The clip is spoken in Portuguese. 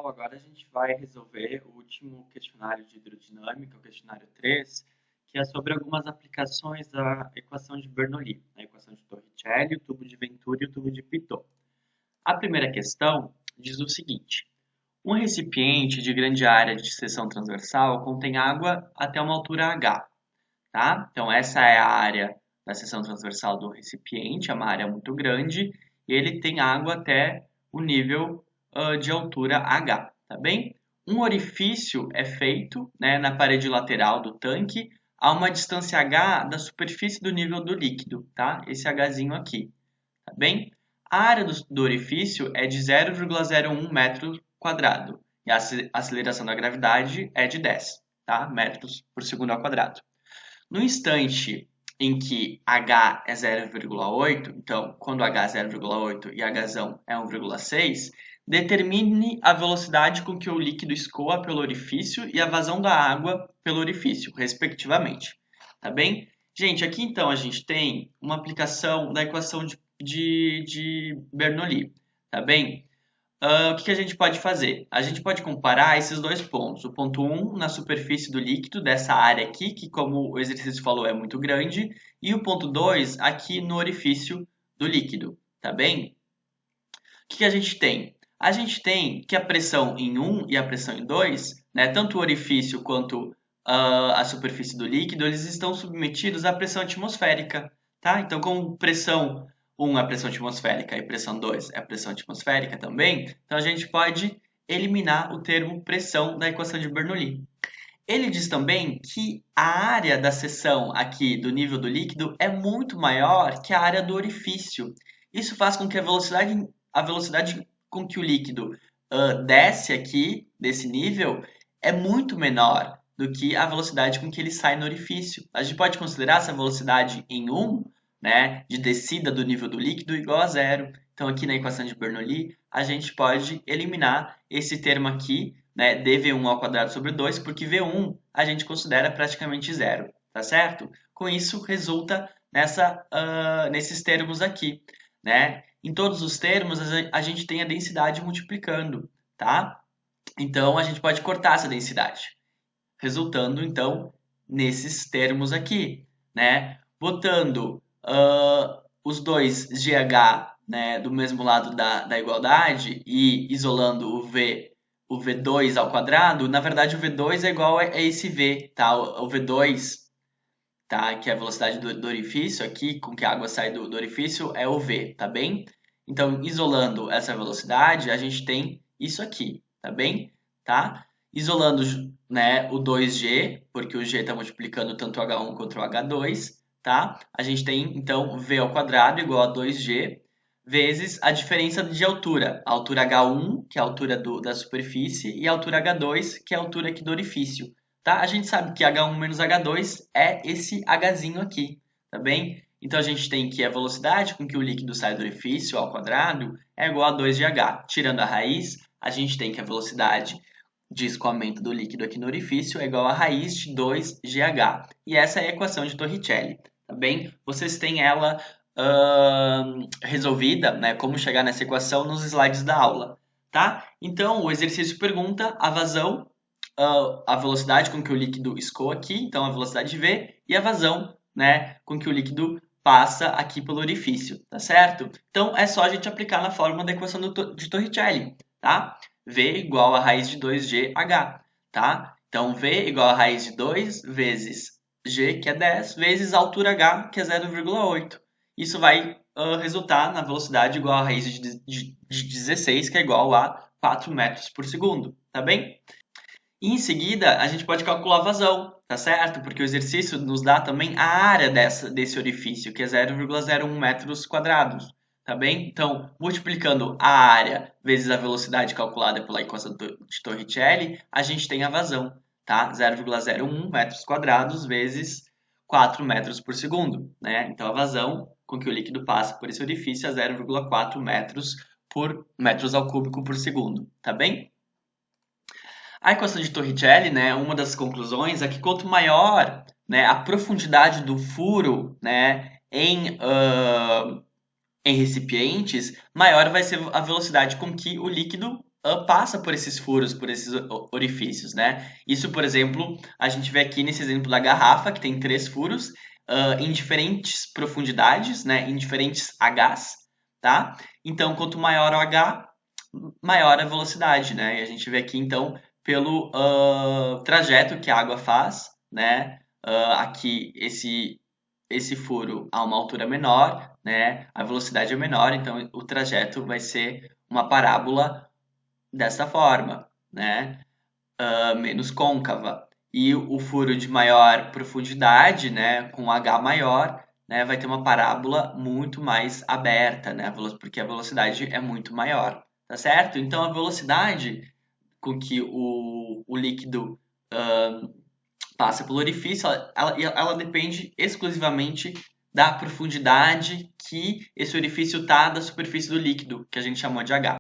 pessoal, agora a gente vai resolver o último questionário de hidrodinâmica, o questionário 3, que é sobre algumas aplicações da equação de Bernoulli, a equação de Torricelli, o tubo de Venturi e o tubo de Pitot. A primeira questão diz o seguinte: um recipiente de grande área de seção transversal contém água até uma altura h, tá? Então essa é a área da seção transversal do recipiente, é uma área muito grande, e ele tem água até o nível de altura H, tá bem? Um orifício é feito, né, na parede lateral do tanque a uma distância H da superfície do nível do líquido, tá? Esse Hzinho aqui, tá bem? A área do orifício é de 0,01 metro quadrado e a aceleração da gravidade é de 10, tá? Metros por segundo ao quadrado. No instante em que H é 0,8, então quando H é 0,8 e H é 1,6, determine a velocidade com que o líquido escoa pelo orifício e a vazão da água pelo orifício, respectivamente. Tá bem? Gente, aqui então a gente tem uma aplicação da equação de Bernoulli. Tá bem? O que a gente pode fazer? A gente pode comparar esses dois pontos. O ponto 1 na superfície do líquido, dessa área aqui, que como o exercício falou é muito grande, e o ponto 2 aqui no orifício do líquido, tá bem? O que a gente tem? A gente tem que a pressão em 1 e a pressão em 2, né, tanto o orifício quanto a superfície do líquido, eles estão submetidos à pressão atmosférica, tá? Então, como pressão 1 é a pressão atmosférica e pressão 2 é a pressão atmosférica também, então a gente pode eliminar o termo pressão da equação de Bernoulli. Ele diz também que a área da seção aqui do nível do líquido é muito maior que a área do orifício. Isso faz com que a velocidade com que o líquido desce aqui desse nível é muito menor do que a velocidade com que ele sai no orifício. A gente pode considerar essa velocidade em 1, né, de descida do nível do líquido igual a zero. Então aqui na equação de Bernoulli a gente pode eliminar esse termo aqui, né, dv1 ao quadrado sobre 2, porque v1 a gente considera praticamente zero, tá certo? Com isso resulta nesses termos aqui, né? Em todos os termos a gente tem a densidade multiplicando, tá? Então a gente pode cortar essa densidade, resultando então nesses termos aqui, né? Botando os dois GH, né, do mesmo lado da igualdade e isolando o V2 ao quadrado, na verdade o V2 é igual a esse V, tá? O V2, tá? Que é a velocidade do orifício aqui, com que a água sai do orifício, é o V, tá bem? Então, isolando essa velocidade, a gente tem isso aqui, tá bem? Tá? Isolando, né, o 2G, porque o G está multiplicando tanto o H1 quanto o H2, tá? A gente tem, então, V ao quadrado igual a 2G, vezes a diferença de altura. A altura H1, que é a altura da superfície, e a altura H2, que é a altura aqui do orifício. Tá? A gente sabe que H1 menos H2 é esse Hzinho aqui, tá bem? Então a gente tem que a velocidade com que o líquido sai do orifício ao quadrado é igual a 2gh. Tirando a raiz, a gente tem que a velocidade de escoamento do líquido aqui no orifício é igual a raiz de 2gh. E essa é a equação de Torricelli, tá bem? Vocês têm ela resolvida, né? Como chegar nessa equação nos slides da aula, tá? Então o exercício pergunta a vazão, a velocidade com que o líquido escoa aqui, então a velocidade V, e a vazão, né, com que o líquido passa aqui pelo orifício, tá certo? Então é só a gente aplicar na fórmula da equação de Torricelli, tá? V igual a raiz de 2gh, tá? Então V igual a raiz de 2 vezes g, que é 10, vezes a altura h, que é 0,8. Isso vai resultar na velocidade igual a raiz de 16, que é igual a 4 metros por segundo, tá bem? E em seguida, a gente pode calcular a vazão, tá certo? Porque o exercício nos dá também a área desse orifício, que é 0,01 metros quadrados, tá bem? Então, multiplicando a área vezes a velocidade calculada pela equação de Torricelli, a gente tem a vazão, tá? 0,01 metros quadrados vezes 4 metros por segundo, né? Então, a vazão com que o líquido passa por esse orifício é 0,4 metros ao cúbico por segundo, tá bem? A equação de Torricelli, né, uma das conclusões é que quanto maior, né, a profundidade do furo, né, em recipientes, maior vai ser a velocidade com que o líquido passa por esses furos, por esses orifícios, né? Isso, por exemplo, a gente vê aqui nesse exemplo da garrafa, que tem 3 furos, em diferentes profundidades, né? Em diferentes Hs, tá? Então, quanto maior o H, maior a velocidade, né? E a gente vê aqui, então, pelo trajeto que a água faz, né? Aqui, esse furo a uma altura menor, né? A velocidade é menor, então o trajeto vai ser uma parábola dessa forma, né? Menos côncava. E o furo de maior profundidade, né, com H maior, né, vai ter uma parábola muito mais aberta, né, porque a velocidade é muito maior, tá certo? Então a velocidade com que o líquido passa pelo orifício, ela depende exclusivamente da profundidade que esse orifício está da superfície do líquido, que a gente chamou de H.